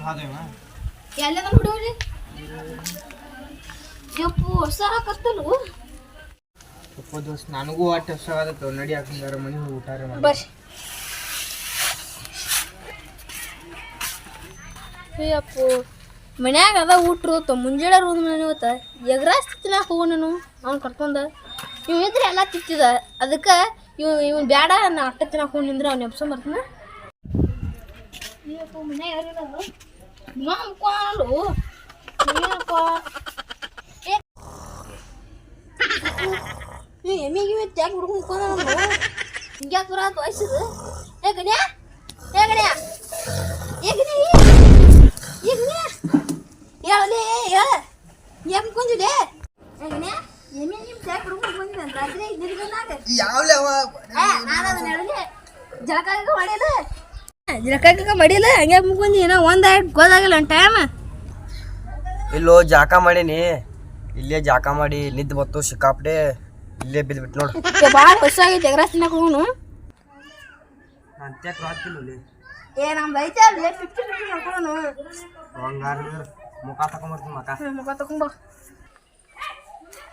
ಎಲ್ಲ ಹುಡುಗ್ರಿ ಯಪ್ಪು ಹೊಸ ಹಾಕತ್ತಲು ದೋಸ್ತ್ ನನಗೂ ಅಷ್ಟು ಹೊಸ ಆಗತ್ತ ನಡಿ ಹಾಕಿದಾರ ಮನೆ ಹೋಗಿ ಊಟಾರೆ ಬರ್ರಿ ಅಯ್ಯಪ್ಪು ಮನ್ಯಾಗ ಅದ ಊಟ್ರು ಮುಂಜಾನೆ ಹೋದ ಮನೆ ಇವತ್ತ ಎಗ್ರಾಸ್ ತಿನ್ನಕ್ಕೆ ಹೋಗು ನಾನು ಅವ್ನು ಕರ್ಕೊಂಡ ಇವ್ ಇದ್ರೆ ಎಲ್ಲ ತಿತ್ತಿದ ಅದಕ್ಕೆ ಇವ್ನು ಬೇಡ ನಾ ಅಟ್ಟ ತಿನ್ನಕ್ಕೆ ಹೋಗಿ ನಿಂದ್ರೆ ಅವ್ನು ಎಬ್ಸೊಂಬರ್ತಾನ ಅಯ್ಯಪ್ಪ ಮನ್ಯಾಗ ಯಾರಿಲ್ಲ ಮುಕ್ಕೊಂಡು ಏನಪ್ಪ ಎಮ್ಮಿಗೆ ಯಾಕೆ ಹುಡುಗ ಮುಕ್ಕೊಂಡ ಹಿಂಗ್ಯಾಕೆ ಬರತ್ತ ವಯಸ್ಸದು ಏ ಗಣ್ಯ ಏ ಗಣ್ಯ ಏ ಗಣ್ಯ ಹೇಳಲಿ ಹೇಳ ಯಾಕೆ ಕುಂದಿದೆ ಗಣ್ಯ ಎಮ್ಮಿ ನಿಮ್ಮ ಯಾಕೆ ಹುಡುಗ ಬಂದಿದ್ದಂತ ರಾತ್ರಿ ಜಳಕ ಮಾಡಿಲ್ಲ ಹಂಗೆ ಮುಗ್ಕೊಂಡಿ ಏನೋ ಒಂದಾಯ್ತು ಗೊತ್ತಾಗಿಲ್ಲ ಒಂದು ಟೈಮ್ ಇಲ್ಲೋ ಜಾಕ ಮಾಡೀನಿ ಇಲ್ಲೇ ಜಾಕ ಮಾಡಿ ನಿದ್ದು ಬತ್ತು ಸಿಕ್ಕಾಪಟ್ಟೆ ಇಲ್ಲೇ ಬಿದ್ಬಿಟ್ಟು ನೋಡು ಭಾಳ ಹೊಸ ಆಗೈತೆ ಎಗ್ರಾಸ್ ತಿನ್ನಕ್ಕೆ ಹೋಗುನು ಅಂತ್ಯಕ್ಕೆ ರಾತಿಲ್ಲ ಏ ನಮ್ಮ ಐತೆ ಅಲ್ಲೇ 50 ಮಾಡ್ಕೊಳ್ಳೋನು ಹಂಗಾರ ಮುಖ ತಗೊಂಬರ್ತೀನಿ ಮುಖ ತಗೊಂಬ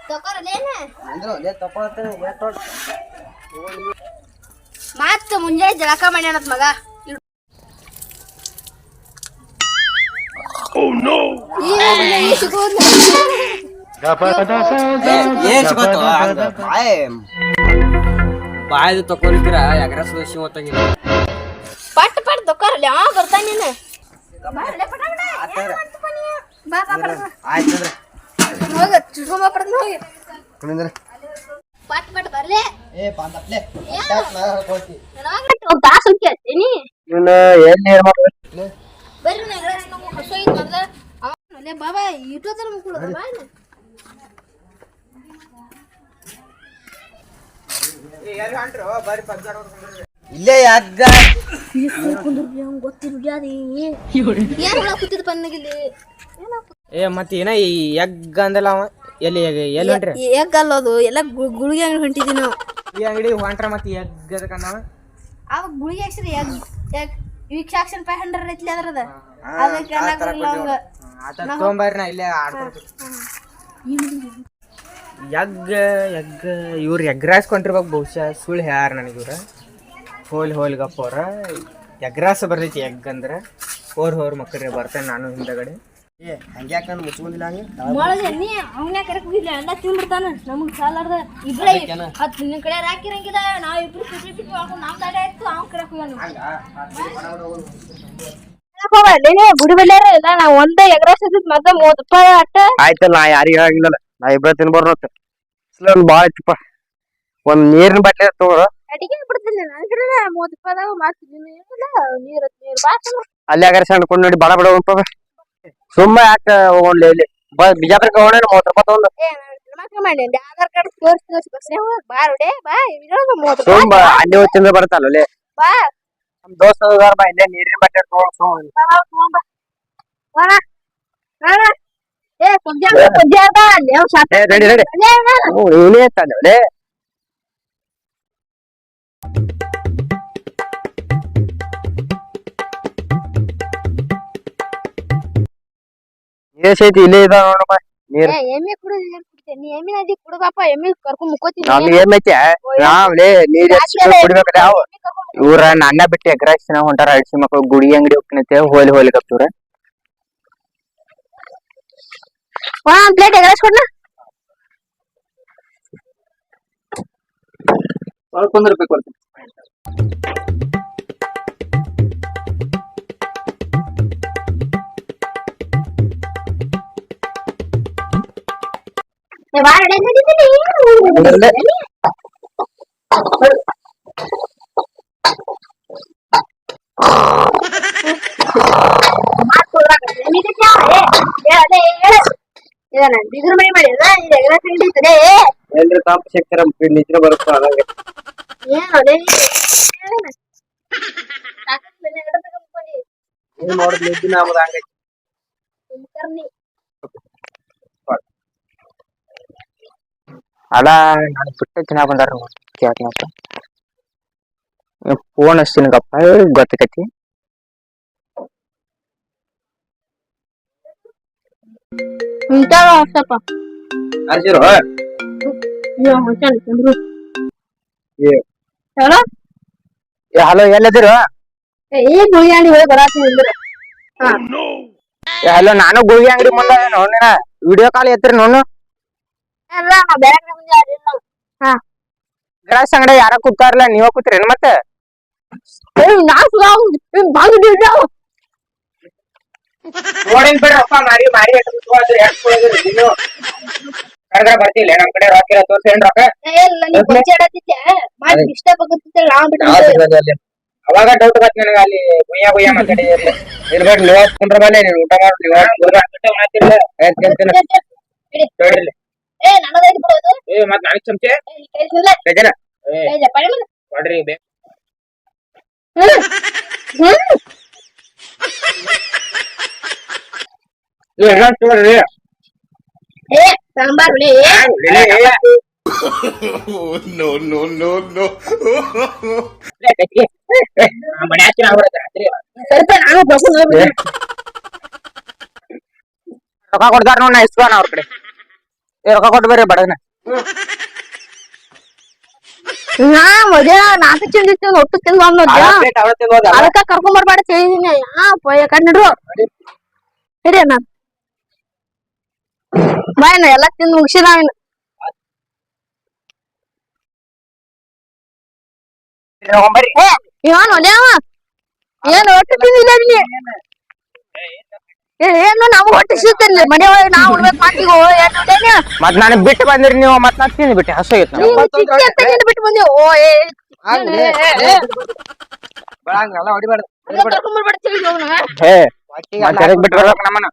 ತಗೋರಲ್ಲೇನ ಅಂದ್ರು ಲೇ ತಗೊಳ್ತೇನೆ ಮತ್ತೆ ಮುಂಜಾನೆ ಜಳಕ ಮಾಡ್ಯಾನತ್ ಮಗ ಬಾಯ್ದು ತಕೊಳಿಕ್ಕಿರ ಎಗ್ರಸ್ ದೋಷಿ ಹೊತ್ತಾಗಿಲ್ಲ ಪಟ್ ಪಟ್ ತಗೋರಲ್ಲ ಯಾವ ಬರ್ತಾನೆ ನೀನು ಹೋಗ ಚುಟ್ಕೊಂಬ ಪಡ್ದು ಹೋಗಿ ಪಟ್ ಪಟ್ ಬರ್ಲೆ ತಾಸು ಬರ್ರಿ ಹಸು ಐತ್ ಮೊದ್ಲ ಅಲ್ಲೇ ಬಾಬಾ ಇಟ್ಟೋದ್ರ ಮುಕ್ಕುಳದ ಬಾ ಇಲ್ಲೇ ಯಾಕ ಕೂತಿದ್ ಪನ್ನಗಿಲ್ಲಿ ಏ ಮತ್ತೆ ಏನ ಎಗ್ ಅಂದಲ್ಲ ಅವ ಎಲ್ಲಿ ಎಲ್ಲಿ ಹೊಂಟ್ರಿ ಎಗ್ ಅಲ್ಲೋದು ಎಲ್ಲ ಗುಳಿಗೆ ಅಂಗಡಿ ಹೊಂಟಿದ್ವಿ ನಾವು ಈ ಅಂಗಡಿ ಹೊಂಟ್ರ ಮತ್ತೆ ಎಗ್ ಅದಕ್ಕಂದವ ಅವ ಗುಳಿಗೆ ಹಾಕ್ಸಿರಿ ಎಗ್ ಎಗ್ ವೀಕ್ಷಾಕ್ಷನ್ 500 ಐತ್ಲಿ ಅದ್ರದ ಅದಕ್ಕೆ ಅವಂಗ ತೊಗೊಂಬರ್ರಿ ನಾ ಇಲ್ಲೇ ಆಡ್ಕೊಡ್ತೀನಿ ಎಗ್ ಎಗ್ ಇವ್ರು ಎಗ್ ರಾಸ್ಕೊಂಡಿರ್ಬೇಕು ಬಹುಶಃ ಸುಳ್ಳು ಯಾರು ನನಗೆ ಇವ್ರ ಹೋಲ್ ಗಪ್ಪವ್ರ ಎಗ್ ರಾಸ ಬರ್ತೈತಿ ಎಗ್ ಅಂದ್ರೆ ಹೋರ್ ಮಕ್ಕಳ್ರಿ ಬರ್ತೇನೆ ನಾನು ಹಿಂದಗಡೆ ಏ ಹಂಗೆ ಯಾಕೆ ನಾನು ಮುಚ್ಕೊಂಡಿಲ್ಲ ಹಂಗೆ ನೀ ಅವನ ಕರೆಕ್ ಹೋಗಿಲ್ಲ ಎಲ್ಲ ತಿಂದ್ಬಿಡ್ತಾನ ನಮಗೆ ಸಾಲಾರ್ದ ಇಬ್ಬರೇ 10 ನಿನ್ನ ಕಡೆ ಹಾಕಿರಂಗಿದ ನಾವು ಇಬ್ರು ಸಿಟಿ ಮಾಡ್ಕೊಂಡು ನಮ್ಮ ದಾಡ ಇತ್ತು ಅವ್ನ ಕರೆಕ್ ಹೋಗ್ಯಾನ ಗುಡಿ ಬೆಲ್ಲಾರ ಇಲ್ಲ ನಾವು ಒಂದೇ ಎಗ್ರಾಸ್ ಮತ್ತೆ 30 ರೂಪಾಯಿ ಅಟ್ಟ ಆಯ್ತಲ್ಲ ನಾ ಯಾರಿಗೆ ಹೇಳಂಗಿಲ್ಲ ನಾ ಇಬ್ಬರ ತಿನ್ಬಾರ್ದು ಭಾಳ ಐತಿಪ್ಪ ಒಂದ್ ನೀರಿನ ಬಾಟ್ಲಿ ತಗೋರ ಅಡಿಗೆ ಬಿಡ್ತೀನಿ ನನ್ನ ಕಡೆ 30 ರೂಪಾಯಿದಾಗ ಮಾಡ್ತೀನಿ ನೀರು ಬಾಸು ಅಲ್ಲಿ ಯಾಗಾರ ಸಣ್ಣ ನೋಡಿ ಬಾಳ ಬಿಡ ಸುಮ್ಮ ಯಾಕೆ ಹೋಗೋಣ ಇಲ್ಲಿ ಬಿಜಾಪುರಕ್ಕೆ ಹೋಗೋಣ 30 ರೂಪಾಯಿ ತಗೊಂಡು ಆಧಾರ್ ಕಾರ್ಡ್ ತೋರಿಸಿ ಬಸ್ನೇ ಬಾರುಡೆ ಬಾ ಸುಮ್ಮ ಅಲ್ಲಿ ಹೋಗಿ ತಿಂದ್ರೆ ಬರುತ್ತಲ್ಲ ಅಲ್ಲಿ ಬಾ ನಮ್ ದೋಸ್ತ ಬಾ ಇಲ್ಲೇ ನೀರಿನ ಬಾಟ್ಲಿ ತಗೊಂಡು ಐತಿ ಇಲ್ಲೇ ಇದ ನೋಡಪ್ಪ ನೀರ್ ಎಮ್ಮೆ ಕುಡಿತೀನಿ ಎಮ್ಮೆ ನದಿ ಕುಡಬಾಪ ಎಮ್ಮೆ ಕರ್ಕೊಂಡ್ ಮುಕ್ಕೋತೀನಿ ನಮ್ಗೆ ಏಮೈತಿ ನಾವ್ಲೇ ನೀರ್ ಕುಡಿಬೇಕ್ರಿ ಯಾವ ಇವ್ರ ನನ್ನ ಬಿಟ್ಟು ಎಗ್ರಾಸ್ ಚೆನ್ನಾಗ್ ಹೊಂಟಾರ ಅಡ್ಸಿ ಮಕ್ಳು ಗುಡಿ ಅಂಗಡಿ ಹೋಗ್ನೈತೆ ಹೋಲಿ ಕಪ್ತವ್ರ ಪ್ಲೇಟ್ ಎಗ್ರಾಸ್ ಕೊಡ್ನ ₹100 ಕೊಡ್ತೀನಿ ಎಲ್ರು ಕಾಂಪ ಸಿಗ್ತಾರ ನಿದ್ರೆ ಬರುತ್ತ ಅದಂಗೆ ನೋಡಿದ್ ನಿದ್ದೆ ನಮ್ದು ಹಂಗೈತಿ ಅಲ್ಲ ನಾನು ಬಿಟ್ಟ ತಿನ್ನ ಬಂದಾರ ಕೇಳ್ತ ಫೋನ್ ಹಚ್ತೀನಿ ಗಪ್ಪ ಗೊತ್ತೈತಿ ಇಂತಾವ ಸ್ವಲ್ಪ ಅರ್ಸಿರು ಹಲೋ ಎಲ್ಲದಿರು ಈ ಗುಳಿ ಅಂಗಡಿ ಹೋಗಿ ಬರಾತೀನಿ ಅಂದ್ರೆ ಹಲೋ ನಾನು ಗುಳಿಗೆ ಅಂಗಡಿ ಮುಂದೆ ನೋಡಿನ ವಿಡಿಯೋ ಕಾಲ್ ಎತ್ತಿರಿ ನೋಡು ಅಲ್ಲ ನಾ ಬೇರೆ ಕಡೆ ಮುಂದೆ ಯಾರಿಲ್ಲ ಹಾ ಗ್ರಾಸ್ ಅಂಗಡಿ ಯಾರ ಕೂತಾರಲ್ಲ ನೀವ ಕೂತ್ರೇನ್ ಮತ್ತೆ ನಾ ಸುಧಾ ಬಾಗಿ ನೋಡಿನ್ ಬಿಡ್ರಪ್ಪ ಮಾರಿ ಮಾರಿ ನೀನು ಕರೆದ್ರೆ ಬರ್ತಿಲ್ಲ ನಮ್ ಕಡೆ ರೊಕ್ಕ ಇಲ್ಲ ತೋರ್ಸೇನ್ ರೊಕ್ಕ ಇಲ್ಲ ನೀ ಬಚ್ಚಾಡತ್ತಿದ್ದೆ ಮಾಡಿ ಇಷ್ಟ ಬಗ್ಗತ್ತಿದ್ದೆ ನಾ ಬಿಟ್ಟು ಅವಾಗ ಡೌಟ್ ಬತ್ ನನಗ ಅಲ್ಲಿ ಗುಯ್ಯ ಗುಯ್ಯ ಮಾತಾಡಿ ಇರ್ಬೇಕು ನೀವು ಕುಂಡ್ರ ಮೇಲೆ ನೀನು ಊಟ ಮಾಡಿ ನೋಡ್ರಿ ಏ ನನಗೈದು ಬಿಡೋದು ಏ ಮತ್ ನಾಲ್ಕು ಚಮಚೆ ಕೈಸಿಲ್ಲ ಗಜನ ಕೈಜ ಪಡೆ ಮೇಲೆ ನೋಡ್ರಿ ನೀವು ಎಲ್ಲ ನೋಡ್ರಿ ಏ ಸಾಂಬಾರ್ ಹುಳಿ No, no, no, no. ಮನೆ ಹಚ್ಚಿನ ರಾತ್ರಿ ಸ್ವಲ್ಪ ನಾನು ಬಗ್ಗು ರೊಕ್ಕ ಕೊಡ್ತಾರ ನೋಡ್ ನಾ ಇಸ್ಕೋಣ ಅವ್ರ ಕಡೆ ಏ ರೊಕ್ಕ ಕೊಟ್ಟು ಬರ್ರಿ ಬಡಗನ ನಾ ಮಧ್ಯಾಹ್ನ ನಾಲ್ಕು ತಿಂದಿತ್ತು ಒಟ್ಟು ತಿಂದು ಬಂದ ಅದಕ್ಕ ಕರ್ಕೊಂಡ್ ಬರ್ಬೇಡ ಹೇಳಿದೀನಿ ಕಣ್ ನಡ್ರು ಹಿಡಿ ಅಣ್ಣ ಬಾಯ್ನ ಎಲ್ಲ ತಿಂದು ಮುಗಿಸಿದ ಬರ್ರಿ ಇವನ್ ಒಲ್ಯಾವ ಏನ್ ಒಟ್ಟು ತಿಂದಿಲ್ಲ ನೀ ಏನು ನಮ್ಗೆ ಹೊಟ್ಟೆ ಸಿಗ್ತಿರ್ಲಿ ಮನೆ ಒಳಗೆ ನಾವ್ ಉಡ್ಬೇಕು ಮಾತಿಗೋ ಏನು ಮತ್ ನನಗ್ ಬಿಟ್ಟು ಬಂದ್ರಿ ನೀವು ಮತ್ ನಾ ತಿಂದ್ ಬಿಟ್ಟೆ ಹಸು ಐತ್ ಬಿಟ್ಟು ಬಂದಿ ಓ ಹೊಡಿಬಾರ್ದು ಕರ್ಕೊಂಡ್ ಬರ್ಬೇಡ ತಿಳಿದ ಬಿಟ್ಟು ಬರ್ಬೇಕು ನಮ್ಮನ್ನ